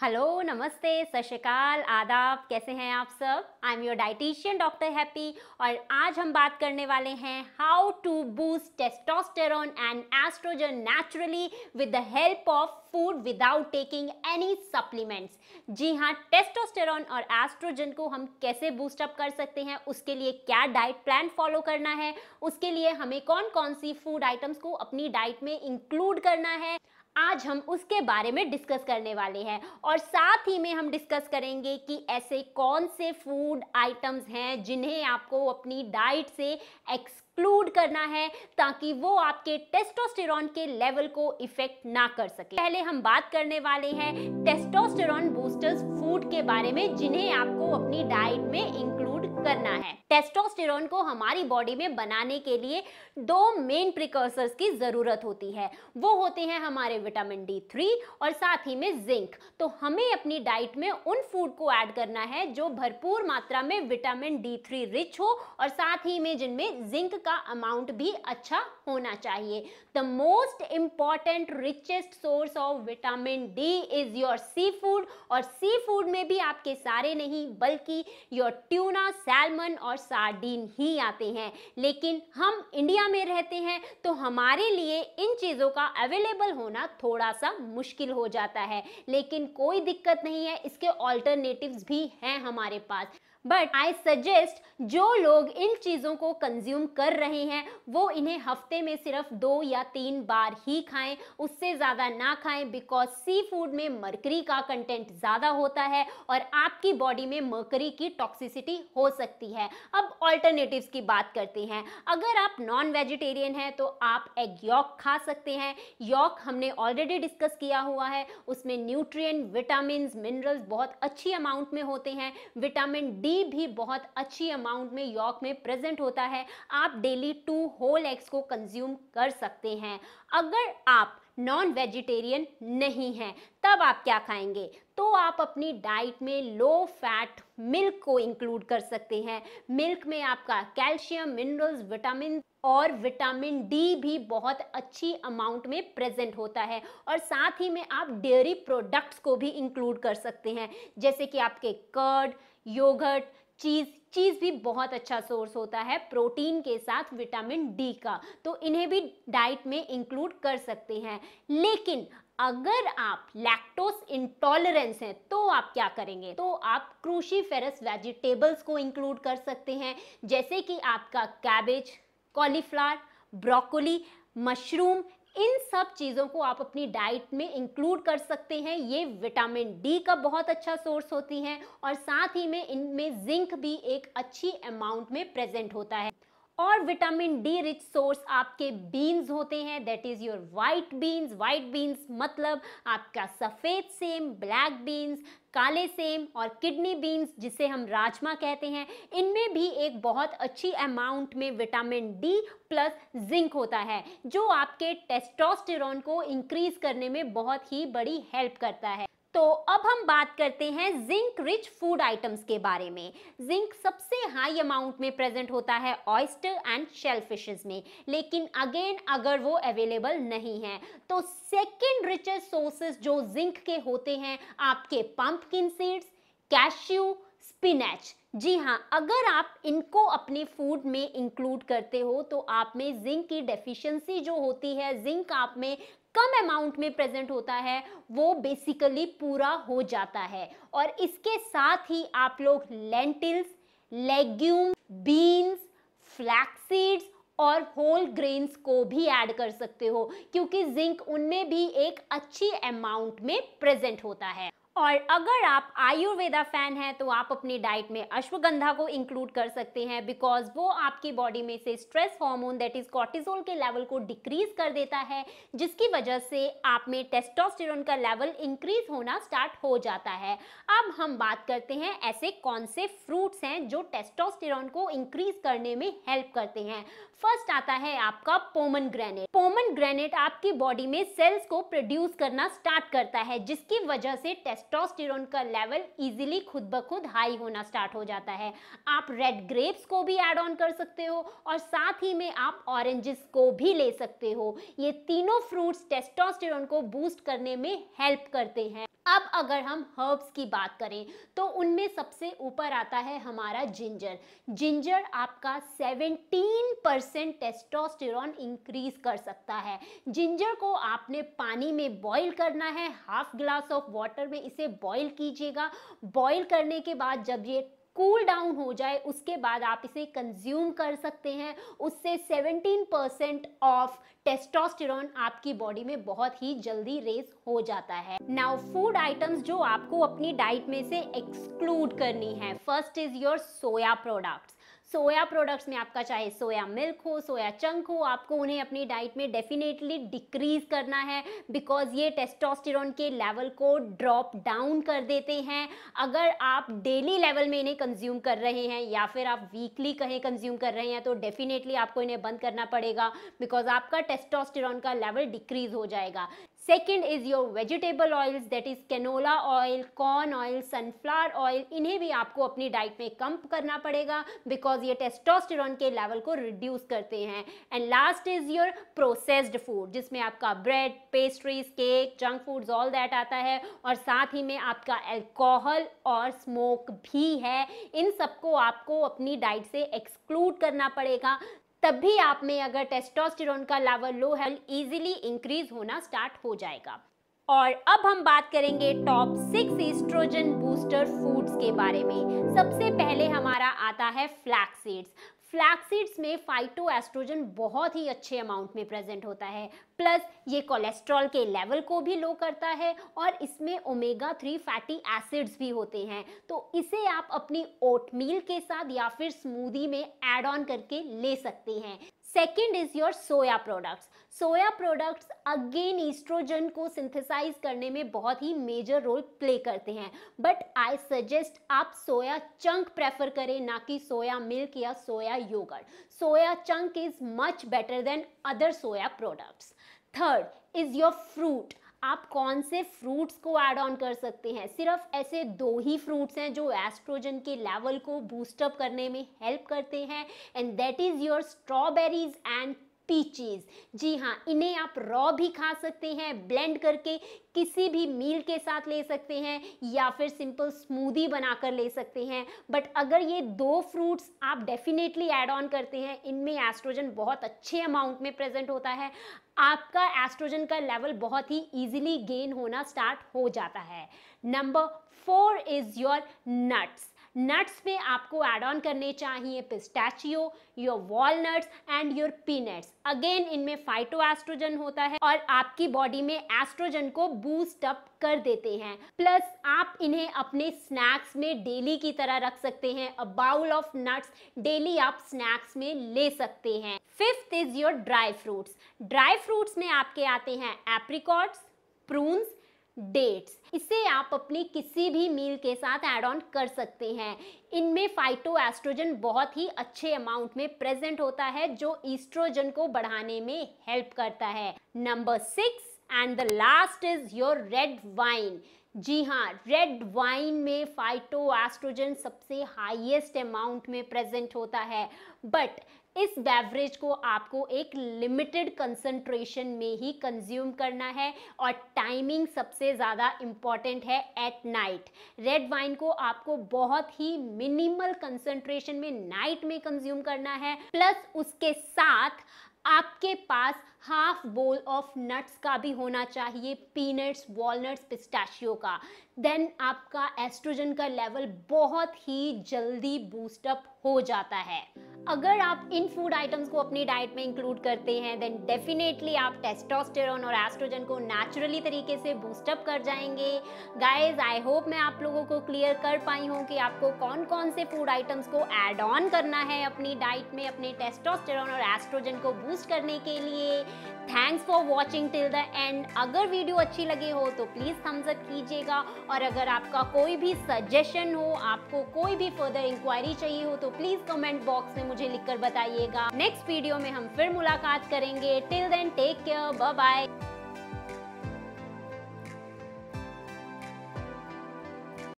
Hello, नमस्ते, सत श्री अकाल, आदाब, कैसे हैं आप सब? I am your dietitian doctor Happy और आज हम बात करने वाले हैं how to boost testosterone and estrogen naturally with the help of food without taking any supplements. जी हाँ, टेस्टोस्टेरोन और एस्ट्रोजन को हम कैसे बूस्ट अप कर सकते हैं, उसके लिए क्या डाइट प्लान फॉलो करना है, उसके लिए हमें कौन कौन सी फूड आइटम्स को अपनी डाइट में इंक्लूड करना है, आज हम उसके बारे में डिस्कस करने वाले हैं। और साथ ही में हम डिस्कस करेंगे कि ऐसे कौन से फूड आइटम्स हैं जिन्हें आपको अपनी डाइट से एक्सक्लूड करना है ताकि वो आपके टेस्टोस्टेरोन के लेवल को इफेक्ट ना कर सके। पहले हम बात करने वाले हैं टेस्टोस्टेरोन बूस्टर्स फूड के बारे में जिन्हें आपको अपनी डाइट में इंक्लूड करना है। टेस्टोस्टेरोन को हमारी बॉडी में बनाने के लिए दो मेन प्रिकर्सर्स की जरूरत होती है। वो होते हैं हमारे विटामिन D3 और साथ ही में जिंक। तो हमें अपनी डाइट में उन फूड को ऐड करना है जो भरपूर मात्रा में विटामिन D3 रिच हो और साथ ही में जिनमें जिंक का अमाउंट भी अच्छा होना चाहिए। The most important richest source of vitamin D is your sea food. और सी फूड में भी आपके सारे नहीं बल्कि योर ट्यूना, सैल्मन और सार्डिन ही आते हैं। लेकिन हम इंडिया में रहते हैं तो हमारे लिए इन चीज़ों का अवेलेबल होना थोड़ा सा मुश्किल हो जाता है, लेकिन कोई दिक्कत नहीं है, इसके ऑल्टरनेटिव्स भी हैं हमारे पास। बट आई सजेस्ट जो लोग इन चीज़ों को कंज्यूम कर रहे हैं वो इन्हें हफ्ते में सिर्फ 2 या 3 बार ही खाएं, उससे ज़्यादा ना खाएं, बिकॉज सी फूड में मर्करी का कंटेंट ज़्यादा होता है और आपकी बॉडी में मर्करी की टॉक्सिसिटी हो सकती है। अब ऑल्टरनेटिव्स की बात करते हैं। अगर आप नॉन वेजिटेरियन हैं तो आप एग यॉक खा सकते हैं। यॉक हमने ऑलरेडी डिस्कस किया हुआ है, उसमें न्यूट्रिएंट, विटामिन, मिनरल्स बहुत अच्छी अमाउंट में होते हैं। विटामिन डी भी बहुत अच्छी अमाउंट में यॉक में प्रेजेंट होता है। आप डेली 2 होल एग्स को कंज्यूम कर सकते हैं। अगर आप नॉन वेजिटेरियन नहीं हैं तब आप क्या खाएंगे? तो आप अपनी डाइट में लो फैट मिल्क को इंक्लूड कर सकते हैं। मिल्क में आपका कैल्शियम, मिनरल्स, विटामिन और विटामिन डी भी बहुत अच्छी अमाउंट में प्रेजेंट होता है। और साथ ही में आप डेयरी प्रोडक्ट्स को भी इंक्लूड कर सकते हैं, जैसे कि आपके कर्ड, योगर्ट, चीज़ भी बहुत अच्छा सोर्स होता है प्रोटीन के साथ विटामिन डी का, तो इन्हें भी डाइट में इंक्लूड कर सकते हैं। लेकिन अगर आप लैक्टोज इंटॉलरेंस हैं तो आप क्या करेंगे? तो आप क्रूसीफेरस वेजिटेबल्स को इंक्लूड कर सकते हैं, जैसे कि आपका कैबेज, कॉलीफ्लावर, ब्रोकोली, मशरूम। इन सब चीज़ों को आप अपनी डाइट में इंक्लूड कर सकते हैं। ये विटामिन डी का बहुत अच्छा सोर्स होती हैं और साथ ही में इनमें जिंक भी एक अच्छी अमाउंट में प्रेजेंट होता है। और विटामिन डी रिच सोर्स आपके बीन्स होते हैं, that is your white beans. White beans मतलब आपका सफ़ेद सेम, ब्लैक बीन्स, काले सेम और किडनी बीन्स जिसे हम राजमा कहते हैं। इनमें भी एक बहुत अच्छी अमाउंट में विटामिन डी प्लस जिंक होता है जो आपके टेस्टोस्टेरोन को इंक्रीज करने में बहुत ही बड़ी हेल्प करता है। तो अब हम बात करते हैं जिंक रिच फूड आइटम्स के बारे में। जिंक सबसे हाई अमाउंट में प्रेजेंट होता है ऑयस्टर एंड शेलफिशेस में, लेकिन अगेन अगर वो अवेलेबल नहीं है तो सेकंड रिचेस्ट सोर्सेस जो जिंक के होते हैं आपके पंपकिन सीड्स, कैश्यू, स्पिनच। जी हाँ, अगर आप इनको अपने फूड में इंक्लूड करते हो तो आप में जिंक की डेफिशिएंसी जो होती है, जिंक आप में कम अमाउंट में प्रेजेंट होता है, वो बेसिकली पूरा हो जाता है। और इसके साथ ही आप लोग lentils, legume, beans, flax seeds और होल ग्रेन्स को भी ऐड कर सकते हो, क्योंकि जिंक उनमें भी एक अच्छी अमाउंट में प्रेजेंट होता है। और अगर आप आयुर्वेदा फैन हैं तो आप अपनी डाइट में अश्वगंधा को इंक्लूड कर सकते हैं, बिकॉज वो आपकी बॉडी में से stress hormone that is cortisol के लेवल को डिक्रीज कर देता है, जिसकी वजह से आप में टेस्टोस्टेरोन का लेवल इंक्रीज होना स्टार्ट हो जाता है। अब हम बात करते हैं ऐसे कौन से फ्रूट्स हैं जो टेस्टोस्टेरोन को इंक्रीज करने में हेल्प करते हैं। फर्स्ट आता है आपका पोमेग्रेनेट। पोमेग्रेनेट आपकी बॉडी में सेल्स को प्रोड्यूस करना स्टार्ट करता है, जिसकी वजह से टेस्टोस्टेरोन का लेवल इजीली खुद ब खुद हाई होना स्टार्ट हो जाता है। आप रेड ग्रेप्स को भी ऐड ऑन कर सकते हो और साथ ही में आप ऑरेंजेस को भी ले सकते हो। ये तीनों फ्रूट्स टेस्टोस्टेरोन को बूस्ट करने में हेल्प करते हैं। अब अगर हम हर्ब्स की बात करें तो उनमें सबसे ऊपर आता है हमारा जिंजर। जिंजर आपका 17% टेस्टोस्टेरोन इंक्रीज कर सकता है। जिंजर को आपने पानी में बॉईल करना है, हाफ ग्लास ऑफ वाटर में इसे बॉईल कीजिएगा। बॉईल करने के बाद जब ये कूल डाउन हो जाए उसके बाद आप इसे कंज्यूम कर सकते हैं। उससे 17% ऑफ टेस्टोस्टेरोन आपकी बॉडी में बहुत ही जल्दी रेज हो जाता है। नाउ फूड आइटम्स जो आपको अपनी डाइट में से एक्सक्लूड करनी है। First is your soya products. Soya products में आपका चाहे सोया मिल्क हो, सोया चंक हो, आपको उन्हें अपनी डाइट में डेफिनेटली डिक्रीज करना है बिकॉज ये टेस्टोस्टेरोन के लेवल को ड्रॉप डाउन कर देते हैं। अगर आप डेली लेवल में इन्हें कंज्यूम कर रहे हैं या फिर आप वीकली कहीं कंज्यूम कर रहे हैं तो डेफिनेटली आपको इन्हें बंद करना पड़ेगा बिकॉज आपका टेस्टोस्टेरोन का लेवल डिक्रीज हो जाएगा। Second is your vegetable oils, that is canola oil, corn oil, sunflower oil. इन्हें भी आपको अपनी डाइट में कम करना पड़ेगा बिकॉज ये टेस्टोस्टेरोन के लेवल को रिड्यूस करते हैं। And last is your processed food जिसमें आपका bread, pastries, cake, junk foods all that आता है और साथ ही में आपका अल्कोहल और स्मोक भी है। इन सबको आपको अपनी डाइट से एक्सक्लूड करना पड़ेगा, तभी आप में अगर टेस्टोस्टेरोन का लेवल लो है इजीली इंक्रीज होना स्टार्ट हो जाएगा। और अब हम बात करेंगे टॉप 6 एस्ट्रोजन बूस्टर फूड्स के बारे में। सबसे पहले हमारा आता है फ्लैक्स सीड्स। फ्लैक्स सीड्स में फाइटोएस्ट्रोजन बहुत ही अच्छे अमाउंट में प्रेजेंट होता है, प्लस ये कोलेस्ट्रॉल के लेवल को भी लो करता है और इसमें ओमेगा 3 फैटी एसिड्स भी होते हैं। तो इसे आप अपनी ओटमील के साथ या फिर स्मूदी में ऐड ऑन करके ले सकते हैं। Second is your soya products. Soya products again oestrogen को सिंथेसाइज करने में बहुत ही मेजर रोल प्ले करते हैं, बट आई सजेस्ट आप सोया चंक प्रेफर करें, ना कि सोया मिल्क या soya yogurt. Soya chunk is much better than other soya products. Third is your fruit. आप कौन से फ्रूट्स को ऐड ऑन कर सकते हैं? सिर्फ ऐसे 2 ही फ्रूट्स हैं जो एस्ट्रोजन के लेवल को बूस्ट अप करने में हेल्प करते हैं and that is your strawberries and peaches. जी हाँ, इन्हें आप रॉ भी खा सकते हैं, ब्लेंड करके किसी भी मील के साथ ले सकते हैं या फिर सिंपल स्मूदी बनाकर ले सकते हैं। बट अगर ये 2 फ्रूट्स आप डेफिनेटली ऐड ऑन करते हैं, इनमें एस्ट्रोजन बहुत अच्छे अमाउंट में प्रेजेंट होता है, आपका एस्ट्रोजन का लेवल बहुत ही इजीली गेन होना स्टार्ट हो जाता है। Number 4 is your nuts. Nuts में आपको ऐड ऑन करने चाहिए pistachio, your walnuts and your peanuts. Again इनमें फाइटोएस्ट्रोजन होता है और आपकी बॉडी में एस्ट्रोजन को बूस्ट अप कर देते हैं। प्लस आप इन्हें अपने स्नैक्स में डेली की तरह रख सकते हैं। A bowl of nuts daily आप स्नैक्स में ले सकते हैं। Fifth is your dry fruits. Dry fruits में आपके आते हैं एप्रिकॉट्स, प्रून्स, डेट्स। इसे आप अपनी किसी भी मील के साथ ऐड ऑन कर सकते हैं। इनमें फाइटोएस्ट्रोजन बहुत ही अच्छे अमाउंट में प्रेजेंट होता है जो ईस्ट्रोजन को बढ़ाने में हेल्प करता है। Number 6 and the last is your red wine. जी हाँ, रेड वाइन में फाइटोएस्ट्रोजन सबसे हाईएस्ट अमाउंट में प्रेजेंट होता है, बट इस बेवरेज को आपको एक लिमिटेड कंसंट्रेशन में ही कंज्यूम करना है और टाइमिंग सबसे ज़्यादा इम्पॉर्टेंट है, एट नाइट। रेड वाइन को आपको बहुत ही मिनिमल कंसंट्रेशन में नाइट में कंज्यूम करना है, प्लस उसके साथ आपके पास हाफ बोल ऑफ नट्स का भी होना चाहिए, पीनट्स, वॉलनट्स, पिस्ताशियो का। देन आपका एस्ट्रोजन का लेवल बहुत ही जल्दी बूस्ट अप हो जाता है। अगर आप इन फूड आइटम्स को अपनी डाइट में इंक्लूड करते हैं देन डेफिनेटली आप टेस्टोस्टेरोन और एस्ट्रोजन को नेचुरली तरीके से बूस्ट अप कर जाएंगे। गाइज, आई होप मैं आप लोगों को क्लियर कर पाई हूँ कि आपको कौन कौन से फूड आइटम्स को ऐड ऑन करना है अपनी डाइट में अपने टेस्टोस्टेरोन और एस्ट्रोजन को बूस्ट करने के लिए। Thanks for watching till the end. अगर वीडियो अच्छी लगी हो तो प्लीज़ थम्स अप कीजिएगा और अगर आपका कोई भी सजेशन हो, आपको कोई भी फर्दर इंक्वायरी चाहिए हो तो प्लीज़ कमेंट बॉक्स में मुझे लिखकर बताइएगा। नेक्स्ट वीडियो में हम फिर मुलाकात करेंगे। Till then take care, bye bye.